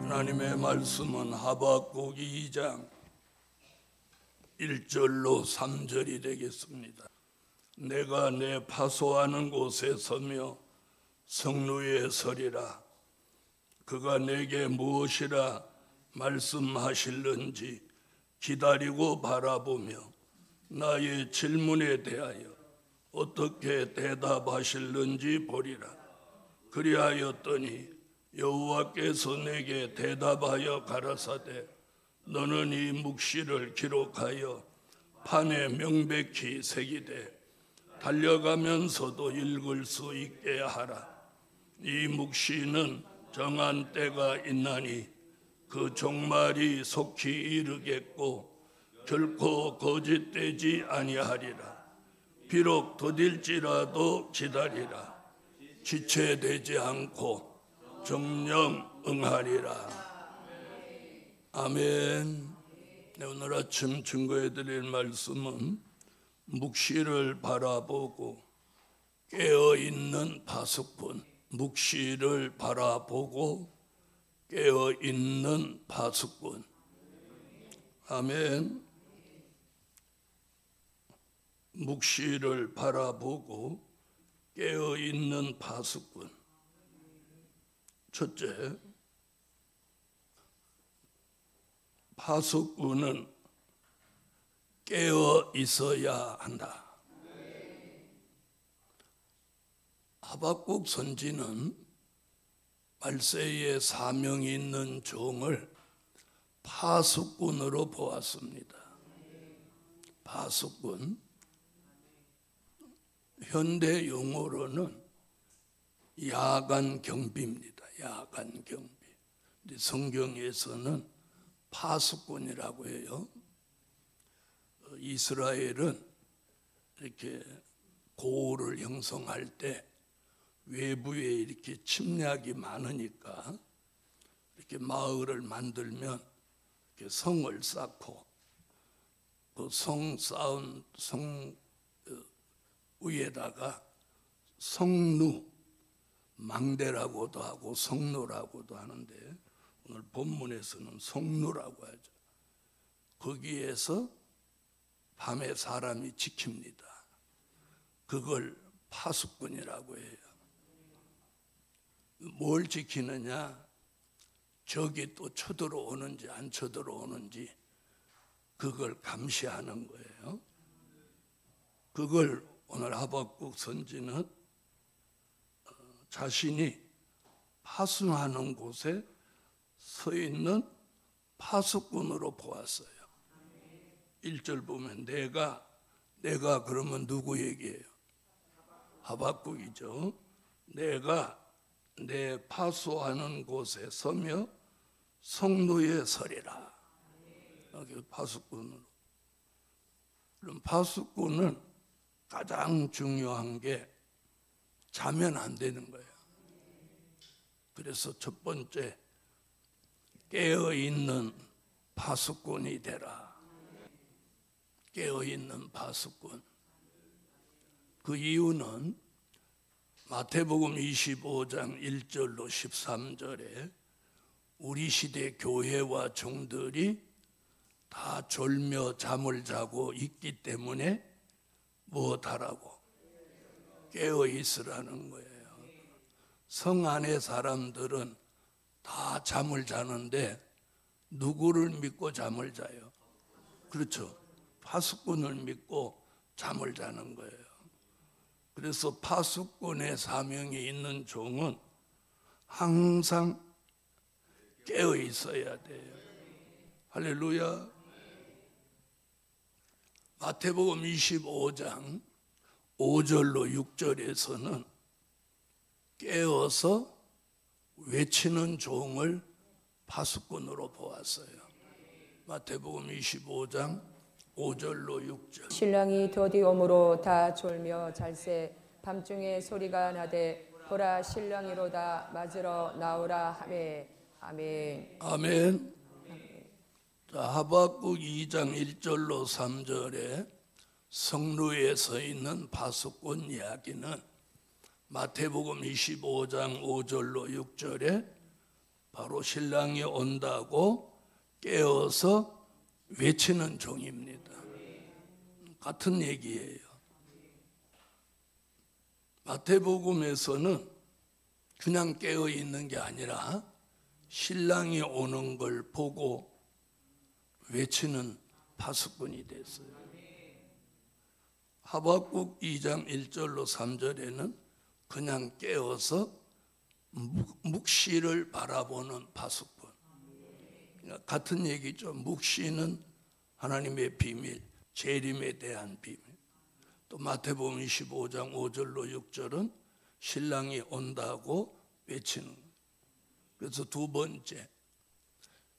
하나님의 말씀은 하박국 2장 1절로 3절이 되겠습니다. 내가 내 파소하는 곳에 서며 성루에 서리라. 그가 내게 무엇이라 말씀하실는지 기다리고 바라보며 나의 질문에 대하여 어떻게 대답하실는지 보리라. 그리하였더니 여호와께서 내게 대답하여 가라사대 너는 이 묵시를 기록하여 판에 명백히 새기되 달려가면서도 읽을 수 있게 하라. 이 묵시는 정한 때가 있나니 그 종말이 속히 이르겠고 결코 거짓되지 아니하리라. 비록 더딜지라도 기다리라. 지체되지 않고 정령 응하리라. 아멘. 오늘 아침 증거해 드릴 말씀은 묵시를 바라보고 깨어있는 파수꾼. 묵시를 바라보고 깨어있는 파수꾼. 아멘. 묵시를 바라보고 깨어있는 파수꾼. 첫째, 파수꾼은 깨어 있어야 한다. 하박국 선지는 말세에 사명이 있는 종을 파수꾼으로 보았습니다. 파수꾼, 현대 용어로는 야간 경비입니다. 야간 경비. 근데 성경에서는 파수꾼이라고 해요. 이스라엘은 이렇게 고을을 형성할 때 외부에 이렇게 침략이 많으니까 이렇게 마을을 만들면 이렇게 성을 쌓고 그 성 쌓은 성 위에다가 성루, 망대라고도 하고 성루라고도 하는데 오늘 본문에서는 성루라고 하죠. 거기에서 밤에 사람이 지킵니다. 그걸 파수꾼이라고 해요. 뭘 지키느냐? 적이 또 쳐들어오는지 안 쳐들어오는지 그걸 감시하는 거예요. 그걸 오늘 하박국 선지는 자신이 파수하는 곳에 서 있는 파수꾼으로 보았어요. 1절 보면 내가 그러면 누구 얘기예요? 하박국이죠. 내가 내 파수하는 곳에 서며 성루에 서리라. 파수꾼으로. 그럼 파수꾼은 가장 중요한 게 자면 안 되는 거예요. 그래서 첫 번째, 깨어있는 파수꾼이 되라. 깨어있는 파수꾼. 그 이유는 마태복음 25장 1절로 13절에 우리 시대 교회와 종들이 다 졸며 잠을 자고 있기 때문에 무엇하라고? 깨어 있으라는 거예요. 성 안의 사람들은 다 잠을 자는데 누구를 믿고 잠을 자요? 그렇죠. 파수꾼을 믿고 잠을 자는 거예요. 그래서 파수꾼의 사명이 있는 종은 항상 깨어 있어야 돼요. 할렐루야. 마태복음 25장 5절로 6절에서는 깨어서 외치는 종을 파수꾼으로 보았어요. 마태복음 25장 5절로 6절. 신랑이 더디 오므로 다 졸며 잘새 밤중에 소리가 나되 보라 신랑이로다 맞으러 나오라 하매. 아멘. 아멘. 자, 하박국 2장 1절로 3절에 성루에 서 있는 파수꾼 이야기는 마태복음 25장 5절로 6절에 바로 신랑이 온다고 깨어서 외치는 종입니다. 같은 얘기예요. 마태복음에서는 그냥 깨어 있는 게 아니라 신랑이 오는 걸 보고 외치는 파수꾼이 됐어요. 하박국 2장 1절로 3절에는 그냥 깨어서 묵시를 바라보는 파수꾼. 그러니까 같은 얘기죠. 묵시는 하나님의 비밀, 재림에 대한 비밀. 또 마태복음 25장 5절로 6절은 신랑이 온다고 외치는 거예요. 그래서 두 번째,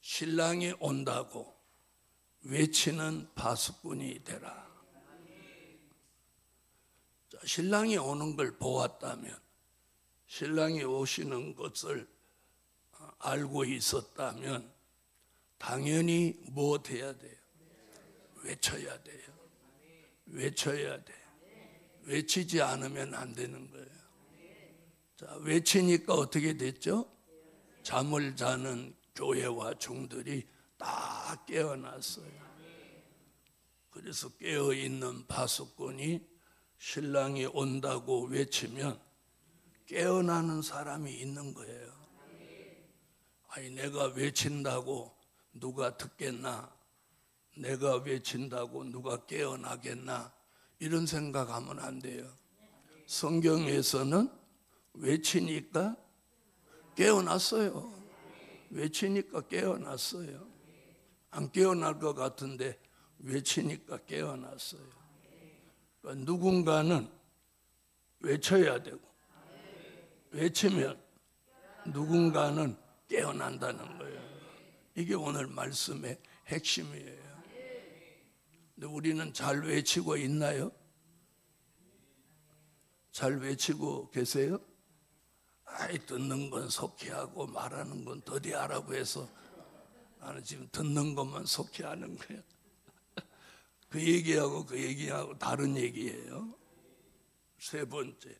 신랑이 온다고 외치는 파수꾼이 되라. 자, 신랑이 오는 걸 보았다면, 신랑이 오시는 것을 알고 있었다면 당연히 무엇해야 돼요? 외쳐야 돼요. 외쳐야 돼. 외치지 않으면 안 되는 거예요. 자, 외치니까 어떻게 됐죠? 잠을 자는 교회와 종들이 다 깨어났어요. 그래서 깨어있는 파수꾼이 신랑이 온다고 외치면 깨어나는 사람이 있는 거예요. 아니, 내가 외친다고 누가 듣겠나? 내가 외친다고 누가 깨어나겠나? 이런 생각하면 안 돼요. 성경에서는 외치니까 깨어났어요. 외치니까 깨어났어요. 안 깨어날 것 같은데 외치니까 깨어났어요. 그러니까 누군가는 외쳐야 되고, 외치면 누군가는 깨어난다는 거예요. 이게 오늘 말씀의 핵심이에요. 근데 우리는 잘 외치고 있나요? 잘 외치고 계세요? 아이, 듣는 건 속히 하고 말하는 건 더디 하라고 해서 나는 지금 듣는 것만 속히 하는 거예요. 그 얘기하고 그 얘기하고 다른 얘기예요. 세 번째,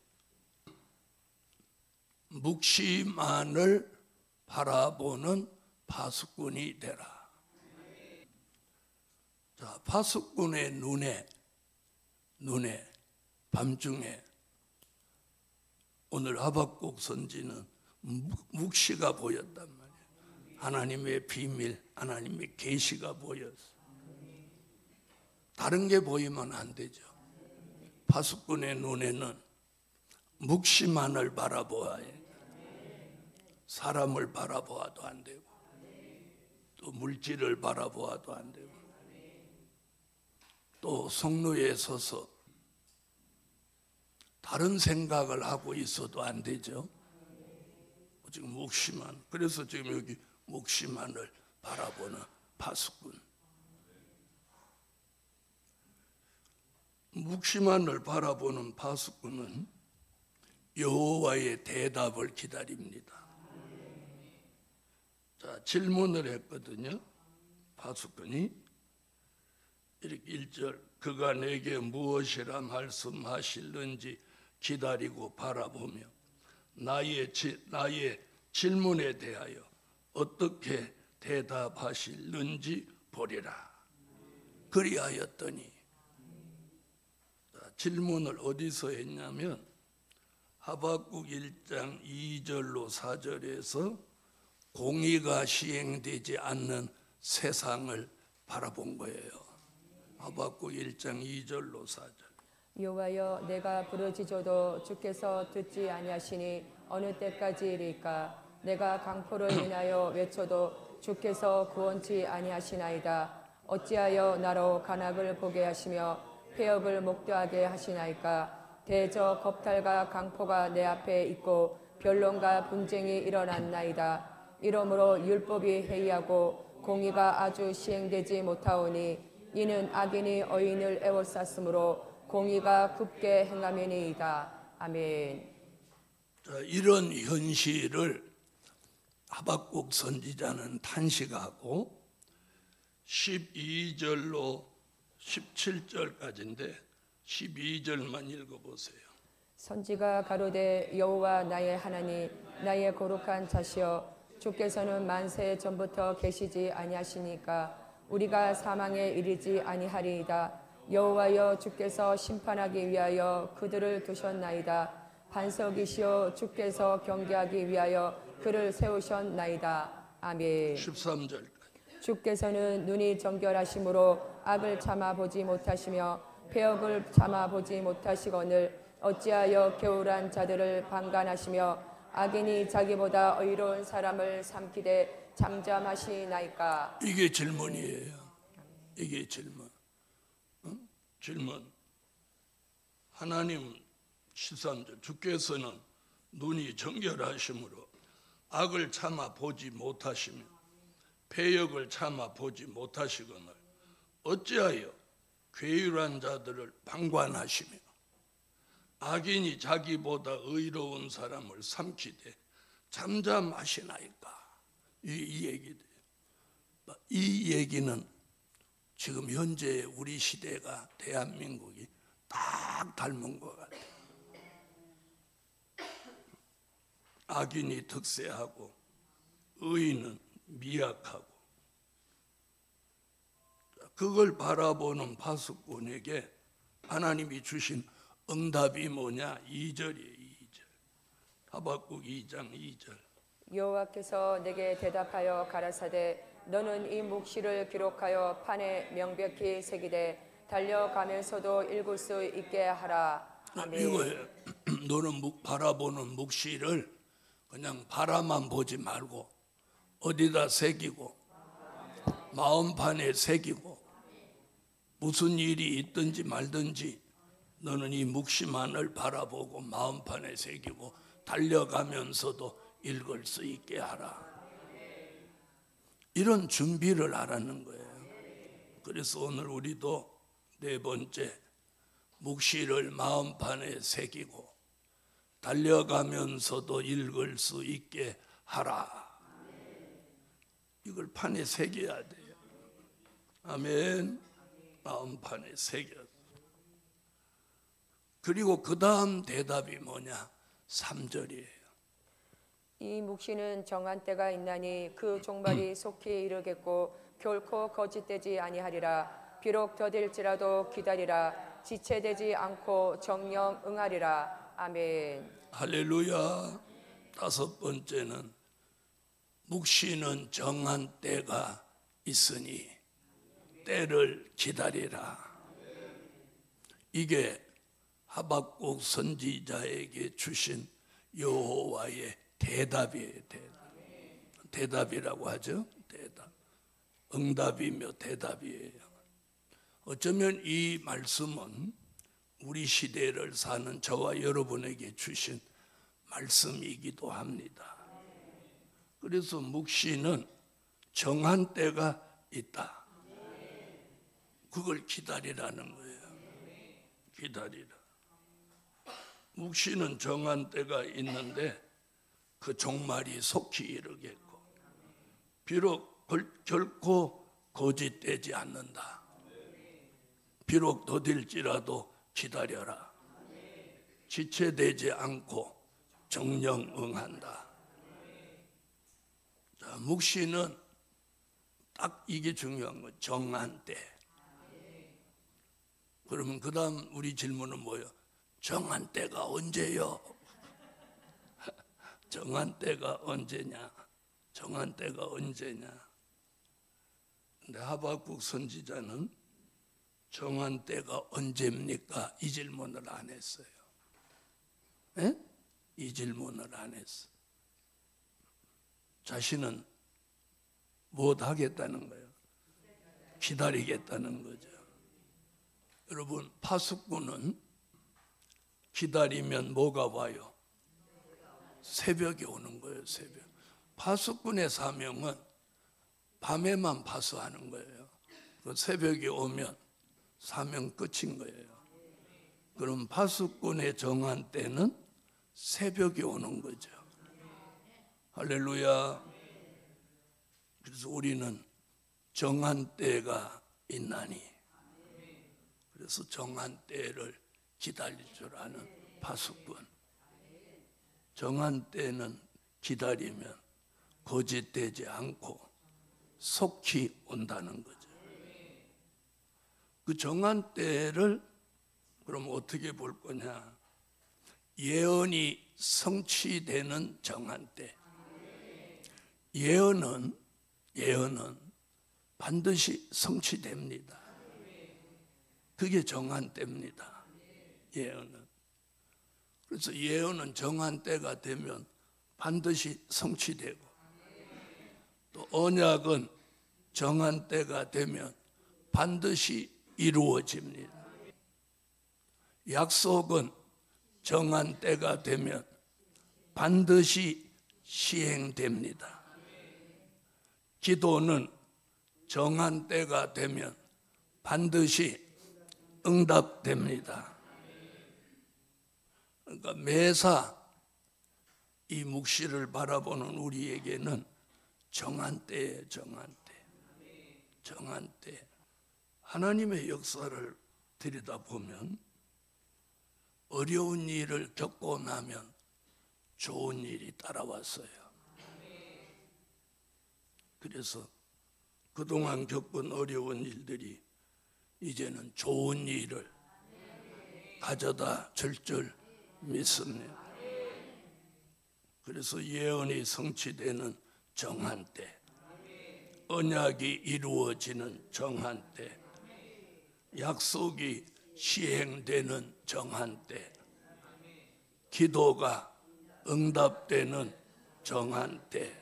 묵시만을 바라보는 파수꾼이 되라. 자, 파수꾼의 눈에 밤중에 오늘 하박국 선지는 묵시가 보였단 말이에요. 하나님의 비밀, 하나님의 계시가 보였어. 다른 게 보이면 안 되죠. 파수꾼의 눈에는 묵시만을 바라보아야 해요. 사람을 바라보아도 안 되고, 또 물질을 바라보아도 안 되고, 또 성로에 서서 다른 생각을 하고 있어도 안 되죠. 지금 묵시만, 그래서 지금 여기 묵시만을 바라보는 파수꾼. 묵시만을 바라보는 파수꾼은 여호와의 대답을 기다립니다. 자, 질문을 했거든요. 파수꾼이 이렇게 1절, 그가 내게 무엇이라 말씀하실는지 기다리고 바라보며 나의 질문에 대하여 어떻게 대답하실는지 보리라. 그리하였더니, 질문을 어디서 했냐면 하박국 1장 2절로 4절에서 공의가 시행되지 않는 세상을 바라본 거예요. 하박국 1장 2절로 4절. 여호와여, 내가 부르짖어도 주께서 듣지 아니하시니 어느 때까지이리까? 내가 강포를 인하여 외쳐도 주께서 구원치 아니하시나이다. 어찌하여 나로 간악을 보게 하시며 폐역을 목도하게 하시나이까? 대저 겁탈과 강포가 내 앞에 있고 변론과 분쟁이 일어났나이다. 이러므로 율법이 해이하고 공의가 아주 시행되지 못하오니 이는 악인이 의인을 애워쌌으므로 공의가 굽게 행함이니이다. 아멘. 자, 이런 현실을 하박국 선지자는 탄식하고 12절로 17절까지인데 12절만 읽어보세요. 선지가 가로되 여호와 나의 하나님, 나의 거룩한 자시여, 주께서는 만세 전부터 계시지 아니하시니까 우리가 사망에 이르지 아니하리이다. 여호와여 주께서 심판하기 위하여 그들을 두셨나이다. 반석이시여 주께서 경계하기 위하여 그를 세우셨나이다. 아멘. 13절. 주께서는 눈이 정결하심으로 악을 참아보지 못하시며 배역을 참아보지 못하시거늘 어찌하여 게으란 자들을 방관하시며 악인이 자기보다 의로운 사람을 삼키되 잠잠하시나이까. 이게 질문이에요. 이게 질문. 질문. 하나님 13절 주께서는 눈이 정결하심으로 악을 참아 보지 못하시며 패역을 참아 보지 못하시거늘 어찌하여 괴율한 자들을 방관하시며 악인이 자기보다 의로운 사람을 삼키되 잠잠하시나이까. 이 얘기돼요. 이 얘기는 지금 현재 우리 시대가 대한민국이 딱 닮은 것 같아요. 악인이 득세하고 의인은 미약하고, 그걸 바라보는 파수꾼에게 하나님이 주신 응답이 뭐냐? 2절이에요. 2절. 하박국 2장 2절. 여호와께서 내게 대답하여 가라사대 너는 이 묵시를 기록하여 판에 명백히 새기되 달려가면서도 읽을 수 있게 하라. 아멘. 이거예요. 너는 바라보는 묵시를 그냥 바라만 보지 말고 어디다 새기고 마음판에 새기고 무슨 일이 있든지 말든지 너는 이 묵시만을 바라보고 마음판에 새기고 달려가면서도 읽을 수 있게 하라. 이런 준비를 하라는 거예요. 그래서 오늘 우리도 네 번째, 묵시를 마음판에 새기고 달려가면서도 읽을 수 있게 하라. 이걸 판에 새겨야 돼요. 아멘. 마음판에 새겨. 그리고 그 다음 대답이 뭐냐? 3절이에요. 이 묵시는 정한 때가 있나니 그 종말이 속히 이르겠고 결코 거짓되지 아니하리라. 비록 더딜지라도 기다리라. 지체되지 않고 정령 응하리라. 아멘. 할렐루야. 다섯 번째는 묵시는 정한 때가 있으니 때를 기다리라. 이게 하박국 선지자에게 주신 여호와의 대답이에요. 대답이라고 하죠. 대답. 응답이며 대답이에요. 어쩌면 이 말씀은 우리 시대를 사는 저와 여러분에게 주신 말씀이기도 합니다. 그래서 묵시는 정한 때가 있다. 그걸 기다리라는 거예요. 기다리라. 묵시는 정한 때가 있는데 그 종말이 속히 이르겠고 비록 결코 거짓되지 않는다. 비록 더딜지라도 기다려라. 지체되지 않고 정령 응한다. 자, 묵시는 딱 이게 중요한 거. 정한 때. 그러면 그 다음 우리 질문은 뭐예요? 정한 때가 언제요? 정한 때가 언제냐? 정한 때가 언제냐? 근데 하박국 선지자는 정한 때가 언제입니까? 이 질문을 안 했어요. 에? 이 질문을 안 했어. 자신은 못 하겠다는 거예요. 기다리겠다는 거죠. 여러분, 파수꾼은 기다리면 뭐가 와요? 새벽에 오는 거예요. 새벽. 파수꾼의 사명은 밤에만 파수하는 거예요. 새벽에 오면 사명 끝인 거예요. 그럼 파수꾼의 정한 때는 새벽에 오는 거죠. 할렐루야. 그래서 우리는 정한 때가 있나니, 그래서 정한 때를 기다릴 줄 아는 파수꾼. 정한 때는 기다리면 거짓되지 않고 속히 온다는 거죠. 그 정한 때를 그럼 어떻게 볼 거냐? 예언이 성취되는 정한 때. 예언은 반드시 성취됩니다. 그게 정한 때입니다. 예언은. 그래서 예언은 정한 때가 되면 반드시 성취되고, 또 언약은 정한 때가 되면 반드시 이루어집니다. 약속은 정한 때가 되면 반드시 시행됩니다. 기도는 정한 때가 되면 반드시 응답됩니다. 그러니까 매사 이 묵시를 바라보는 우리에게는 정한 때에 정한 때. 하나님의 역사를 들여다보면 어려운 일을 겪고 나면 좋은 일이 따라왔어요. 그래서 그동안 겪은 어려운 일들이 이제는 좋은 일을 가져다 줄 줄 믿습니다. 그래서 예언이 성취되는 정한 때, 언약이 이루어지는 정한 때, 약속이 시행되는 정한 때, 기도가 응답되는 정한 때.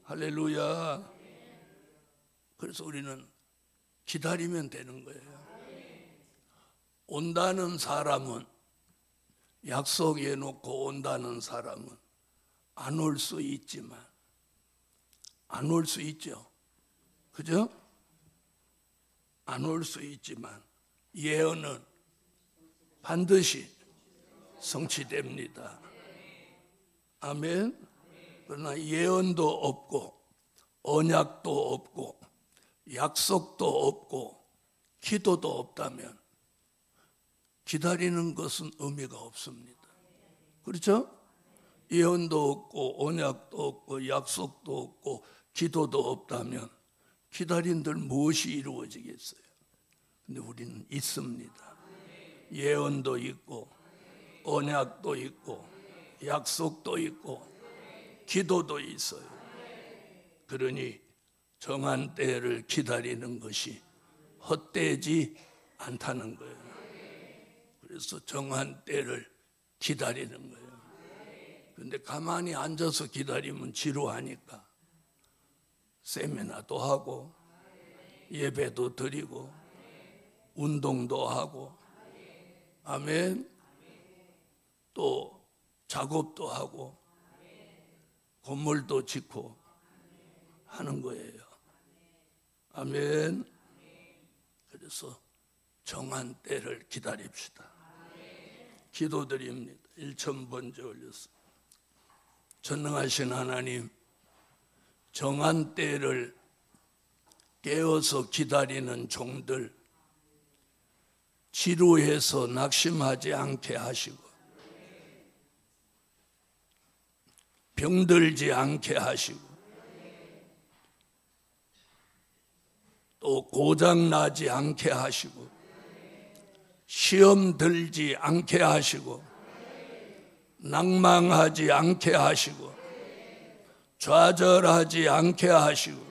할렐루야. 그래서 우리는 기다리면 되는 거예요. 온다는 사람은, 약속해 놓고 온다는 사람은 안 올 수 있지만, 안 올 수 있죠. 그죠? 안 올 수 있지만 예언은 반드시 성취됩니다. 아멘. 그러나 예언도 없고 언약도 없고 약속도 없고 기도도 없다면 기다리는 것은 의미가 없습니다. 그렇죠? 예언도 없고 언약도 없고 약속도 없고 기도도 없다면 기다린들 무엇이 이루어지겠어요? 근데 우리는 있습니다. 예언도 있고 언약도 있고 약속도 있고 기도도 있어요. 그러니 정한 때를 기다리는 것이 헛되지 않다는 거예요. 그래서 정한 때를 기다리는 거예요. 그런데 가만히 앉아서 기다리면 지루하니까 세미나도 하고 예배도 드리고 운동도 하고, 아멘, 또 작업도 하고 건물도 짓고 하는 거예요. 아멘. 그래서 정한 때를 기다립시다. 기도드립니다. 1000번째 올렸습니다. 전능하신 하나님, 정한 때를 깨어서 기다리는 종들 지루해서 낙심하지 않게 하시고 병들지 않게 하시고 또 고장나지 않게 하시고 시험 들지 않게 하시고 낭망하지 않게 하시고 좌절하지 않게 하시고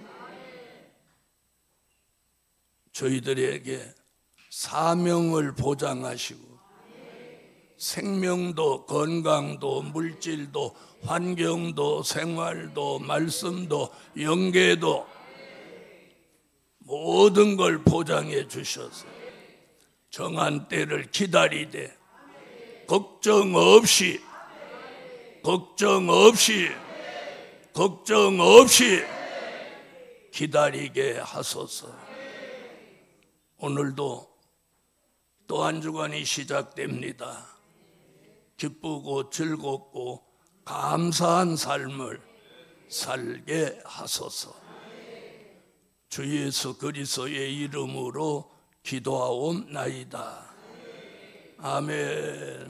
저희들에게 사명을 보장하시고 생명도 건강도 물질도 환경도 생활도 말씀도 영계도 모든 걸 보장해 주셔서 정한 때를 기다리되 걱정 없이 기다리게 하소서. 오늘도 또 한 주간이 시작됩니다. 기쁘고 즐겁고 감사한 삶을 살게 하소서. 주 예수 그리스도의 이름으로 기도하옵나이다. 아멘.